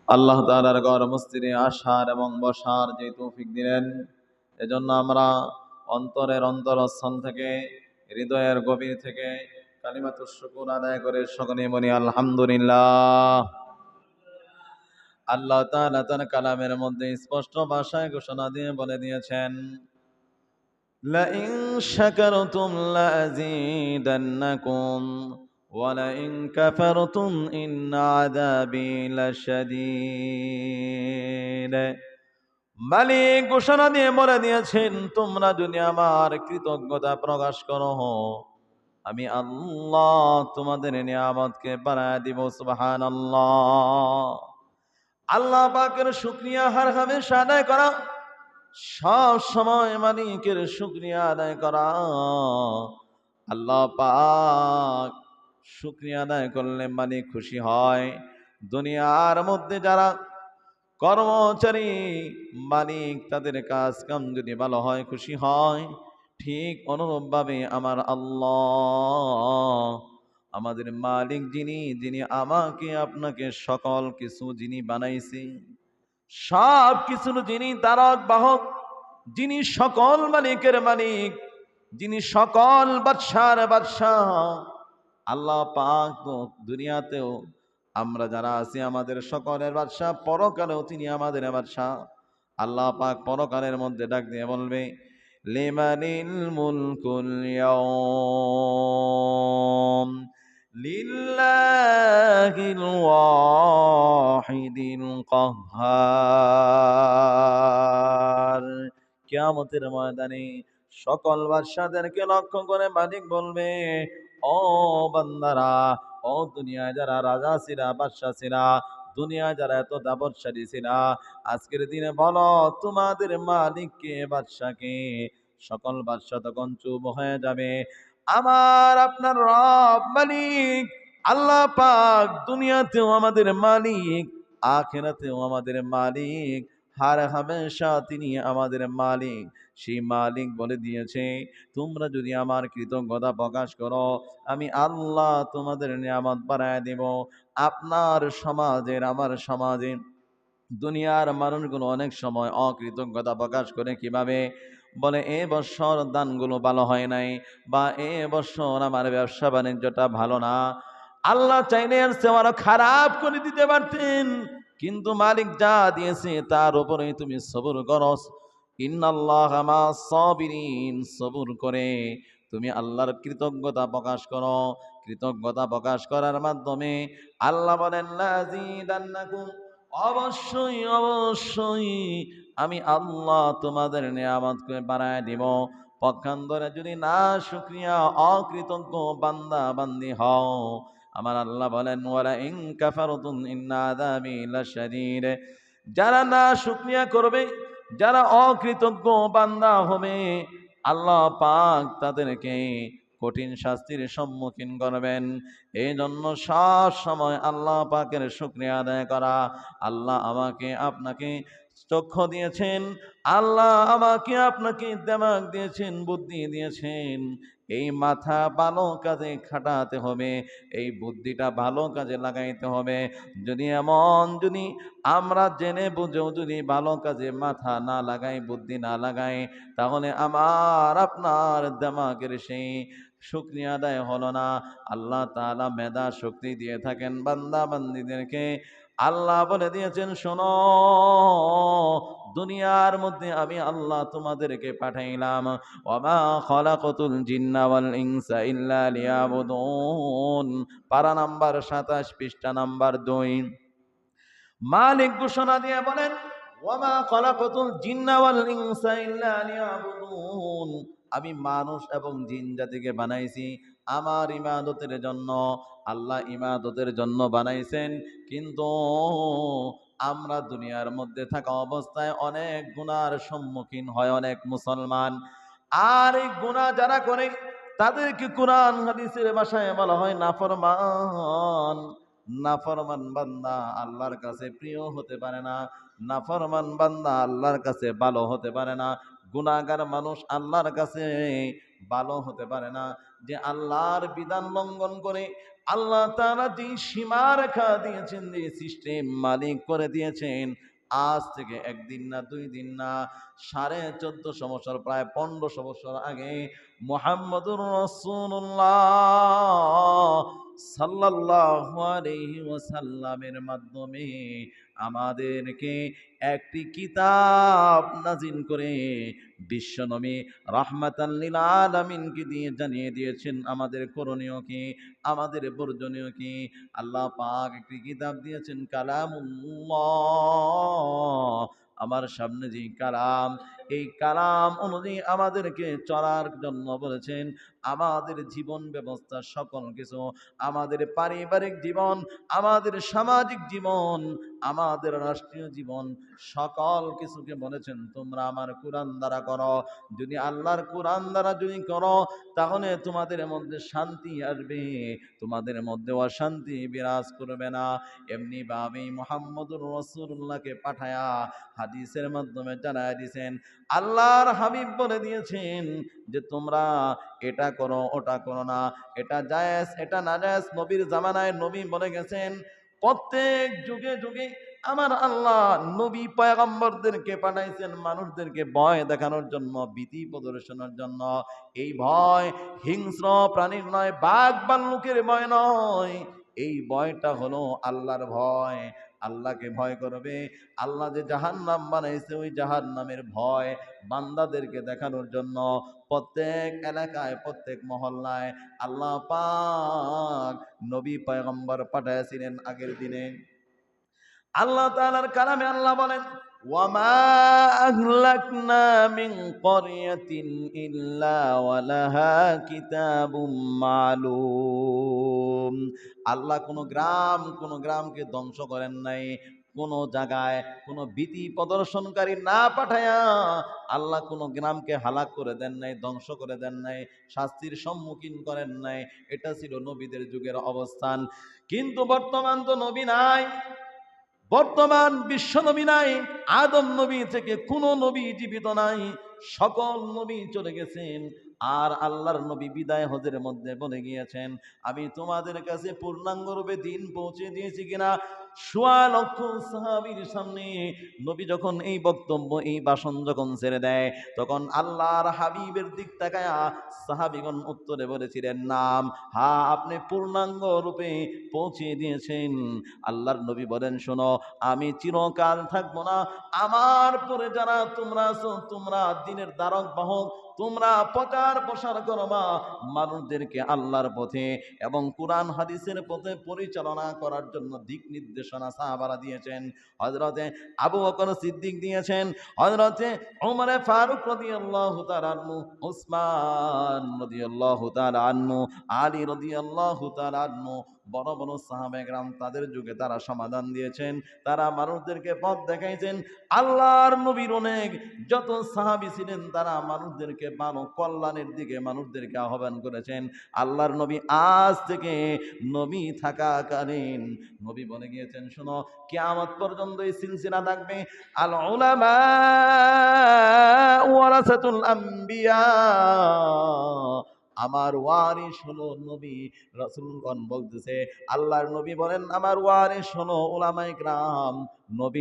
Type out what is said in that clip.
আল্লাহ তাআলার ঘর মসজিদে আসার এবং বসার যে তৌফিক দিলেন, এজন্য আমরা অন্তরের অন্তরস্থল থেকে, হৃদয়ের গভীর থেকে কালিমাতুশ শুকর আদায় করে সকলে বলি আলহামদুলিল্লাহ। আল্লাহ তাআলা তার কালামের মধ্যে স্পষ্ট ভাষায় ঘোষণা দিয়ে বলে দিয়েছেন, লাইন শাকারতুম লাযীদান্নাকুম ওয়া লাইন কাফারতুম ইন্না আযাবি লাশাদীদ। মালিক ঘোষণা দিয়ে বলে দিয়েছেন, তোমরা যদি আমার কৃতজ্ঞতা প্রকাশ করো, আমি আল্লাহ তোমাদের নিয়ামতকে বাড়ায় দিব। সুবহানাল্লাহ। আল্লাহ পাকের শুকরিয়া হর হামেশা আদায় করা, সব সময় মালিকের শুকরিয়া আদায় করা। আল্লাহ পাক শুকরিয়া আদায় করলে মালিক খুশি হয়। দুনিয়ার মধ্যে যারা কর্মচারী, মালিক তাদের কাজ কাম যদি ভালো হয়, খুশি হয়, ঠিক অনুরূপভাবে আমার আল্লাহ, আমাদের মালিক যিনি আমাকে আপনাকে সকল কিছু যিনি বানাইছে, সব কিছুর যিনি তারক বাহক, যিনি সকল মালিকের মালিক, যিনি সকল বাদশার বাদশাহ, আল্লাহ পাক তো দুনিয়াতেও আমরা যারা আছি আমাদের সকলের বাদশাহ, পরকালেও তিনি আমাদের বাদশাহ। আল্লাহ পাক পরকালের মধ্যে ডাক দিয়ে বলবে, লিমানিল মুলকুল ইয়াউম লিল্লাহিল ওয়াহিদিল কাহ্হার। কিয়ামতের ময়দানে সকল বাদশাদেরকে লক্ষ্য করে মালিক বলবে, ও বান্দারা, ও দুনিয়ায় যারা রাজা ছিলা, বাদশা ছিলা, দুনিয়ায় যারা এত দাবতশালী ছিলা, আজকের দিনে বলো তোমাদের মালিককে, বাদশাকে। সকল বাদশা তখন চুপ হয়ে যাবে। আমার আপনার রব মালিক আল্লাহ পাক দুনিয়াতেও আমাদের মালিক, আখিরাতেও আমাদের মালিক, হার হামেশা তিনি আমাদের মালিক। সেই মালিক বলে দিয়েছে, তোমরা যদি আমার কৃতজ্ঞতা প্রকাশ করো, আমি আল্লাহ তোমাদের নিয়ামত বাড়ায় দেব। আপনার সমাজের, আমার সমাজে দুনিয়ার মানুষগুলো অনেক সময় অকৃতজ্ঞতা প্রকাশ করে। কিভাবে? বলে, এ বছর দানগুলো ভালো হয় নাই, বা এ বছর আমার ব্যবসা বাণিজ্যটা ভালো না। আল্লাহ চাইলে আর সে আরো খারাপ করে দিতে পারতেন, কিন্তু মালিক যা দিয়েছে তার উপরেই তুমি সবুর করো। ইন্নাল্লাহা মা'আস সাবিরিন। সবুর করে তুমি আল্লাহর কৃতজ্ঞতা প্রকাশ করো। কৃতজ্ঞতা প্রকাশ করার মাধ্যমে আল্লাহ বলেন, লাযীদান্নাকুম, অবশ্যই অবশ্যই আমি আল্লাহ তোমাদের নিয়ামতকে বাড়ায় দিব। পক্ষান্তরে যদি না শুকরিয়া, অকৃতজ্ঞ বান্দা বান্দি হও, আমার আল্লাহ বলেন, ওয়ালা ইন কাফারতুম ইন্না আযাবি লাশাদীদ। যারা না শুকরিয়া করবে, যারা অকৃতজ্ঞ বান্দা হবে, আল্লাহ পাক তাদেরকে কঠিন শাস্তির সম্মুখীন করবেন। এই জন্য সব সময় আল্লাহ পাকের শুকরিয়া আদায় করা। আল্লাহ আমাকে আপনাকে চক্ষু দিয়েছেন, আল্লাহ আমাকে আপনাকে দিমাগ দিয়েছেন, বুদ্ধি দিয়েছেন। এই মাথা ভালো কাজে খাটাতে হবে, এই বুদ্ধিটা ভালো কাজে লাগাইতে হবে। যদি আমরা জেনে বুঝেও যদি ভালো কাজে মাথা না লাগাই, বুদ্ধি না লাগাই, তাহলে আমার আপনার দিমাগের সেই শুকরিয়া আদায় হলো না। আল্লাহ তাআলা মেধা শক্তি দিয়ে থাকেন বান্দা বান্দীদেরকে। আল্লাহ বলে দিয়েছেন, শোনো, দুনিয়ার মধ্যে আমি আল্লাহ তোমাদেরকে পাঠাইলাম, ওয়ামা খালাকাতুল জিন্না ওয়াল ইনসা ইল্লা লিয়াবুদুন। পারা নাম্বার 27, পৃষ্ঠা নাম্বার 2। মালিক ঘোষণা দিয়ে বলেন, ওয়ামা খালাকাতুল জিন্না ওয়াল ইনসা ইল্লা লিয়াবুদুন। আমি মানুষ এবং জিন জাতিকে বানাইছি আমার ইবাদতের জন্য। আল্লাহ ইবাদতের জন্য বানাইছেন, কিন্তু আমরা দুনিয়ার মধ্যে থাকা অবস্থায় অনেক গুনার সম্মুখীন হয় অনেক মুসলমান। আর এই গুনাহ যারা করে তাদেরকে কোরআন হাদিসের ভাষায় বলা হয় নাফরমান। নাফরমান বান্দা আল্লাহর কাছে প্রিয় হতে পারে না, নাফরমান বান্দা আল্লাহর কাছে ভালো হতে পারে না। গুনাহগার মানুষ আল্লাহর কাছে ভালো হতে পারে না, যে আল্লাহর বিধান লঙ্ঘন করে আল্লাহ তাআলা যে সীমারেখা দিয়েছেন, যে সিস্টেম মালিক করে দিয়েছেন, আজ থেকে একদিন না, 2 দিন না, 1450 বছর, প্রায় 1500 বছর আগে মুহাম্মদুর রাসূলুল্লাহ সাল্লাল্লাহু আলাইহি ওয়াসাল্লামের মাধ্যমে আমাদেরকে একটি কিতাব নাজিল করে বিশ্বনবী রাহমাতাল লিল আলামিনকে দিয়ে জানিয়ে দিয়েছেন আমাদের করণীয় কি, আমাদের বর্জনীয় কি। আল্লাহ পাক একটি কিতাব দিয়েছেন কালামুল্লাহ, আমার সামনে যে কালাম, এই কালাম অনুযায়ী আমাদেরকে চলার জন্য বলেছেন। আমাদের জীবন ব্যবস্থা সকল কিছু, আমাদের পারিবারিক জীবন, আমাদের সামাজিক জীবন, আমাদের রাষ্ট্রীয় জীবন, সকল কিছুকে বলেছেন তোমরা আমার কোরআন দ্বারা করো। যদি আল্লাহর কোরআন দ্বারা যদি করো, তাহলে তোমাদের মধ্যে শান্তি আসবে, তোমাদের মধ্যে অশান্তি বিরাজ করবে না। এমনি ভাবে মুহাম্মদুর রাসূলুল্লাহকে পাঠায়া হাদিসের মাধ্যমে জানায় দিয়েছেন। আল্লাহর হাবিব বলে দিয়েছেন যে তোমরা এটা করো, ওটা করো না, এটা জায়েজ, এটা নাজায়েজ। নবীর জামানায় নবী বলে গেছেন, প্রত্যেক যুগে যুগে আমার আল্লাহ নবী পয়গম্বরদেরকে পাঠাইছেন মানুষদেরকে ভয় দেখানোর জন্য, ভীতি প্রদর্শনের জন্য। এই ভয় হিংস্র প্রাণীর নয়, বাঘ ভাল্লুকের ভয় নয়, এই ভয়টা হলো আল্লাহর ভয়। আল্লাহকে ভয় করবে। আল্লাহ যে জাহান্নাম বানাইছে, ওই জাহান্নামের ভয় বান্দাদেরকে দেখানোর জন্য প্রত্যেক এলাকায়, প্রত্যেক মহল্লায় আল্লাহ পাক নবী পয়গম্বর পাঠাইছিলেন আগের দিনে। আল্লাহ তাআলার কালামে আল্লাহ বলেন, ওয়ামা আহলাকনা মিন ক্বরিয়াতিন ইল্লা ওয়ালাহা কিতাবুম মালুম। আল্লাহ কোন গ্রামকে ধ্বংস করেন নাই, কোন জায়গায় কোন ভীতি প্রদর্শনকারী না পাঠায়া আল্লাহ কোন গ্রামকে হালাক করে দেন নাই, ধ্বংস করে দেন নাই, শাস্তির সম্মুখীন করেন নাই। এটা ছিল নবীদের যুগের অবস্থান। কিন্তু বর্তমান তো নবী নাই, বর্তমান বিশ্ব নবী নাই, আদম নবী থেকে কোন নবী জীবিত নাই, সকল নবী চলে গেছেন। আর আল্লাহর নবী বিদায় হজের মধ্যে বলে গিয়েছেন, আমি তোমাদের কাছে পূর্ণাঙ্গ রূপে দিন পৌঁছে দিয়েছি কিনা। ১৬ লক্ষ সাহাবীর সামনে নবী যখন এই বক্তব্য, এই ভাষণ যখন ছেড়ে দেয়, তখন আল্লাহর হাবিবের দিক তাকায়া সাহাবীগণ উত্তরে বলেছিলেন, নাম, হ্যাঁ, আপনি পূর্ণাঙ্গ রূপে পৌঁছে দিয়েছেন। আল্লাহর নবী বলেন, শোনো, আমি চিরকাল থাকবো না, আমার পরে যারা তোমরা আছো, তোমরা দিনের দ্বারক বাহক, তোমরা প্রচার প্রসার করবা মানুষদেরকে আল্লাহর পথে এবং কোরআন হাদিসের পথে পরিচালনা করার জন্য দিক নির্দেশনা সাহাবারা দিয়েছেন। হযরতে আবু বকর সিদ্দিক দিয়েছেন, হযরতে ওমর ফারুক রাদিয়াল্লাহু তাআলা আনহু, উসমান রাদিয়াল্লাহু তাআলা আনহু, আলী রাদিয়াল্লাহু তাআলা আনহু, বড় বড় সাহাবায়ে কেরাম তাদের যুগে তারা সমাধান দিয়েছেন, তারা মানুষদেরকে পথ দেখাইছেন। আল্লাহর নবীর অনেক যত সাহাবী ছিলেন, তারা মানুষদেরকে ভালো কল্যাণের দিকে মানুষদেরকে আহ্বান করেছেন। আল্লাহর নবী আজ থেকে নবী থাকাকালীন নবী বলে গিয়েছেন, শোনো, কিয়ামত পর্যন্ত এই সিলসিলা থাকবে। আল উলামা ওয়ারাসাতুল আম্বিয়া, আমার ওয়ারিস হলো নবী। রাসূলগণ বলতেছে, আল্লাহর নবী বলেন, আমার ওয়ারিস হলো উলামায়ে কেরাম। নবী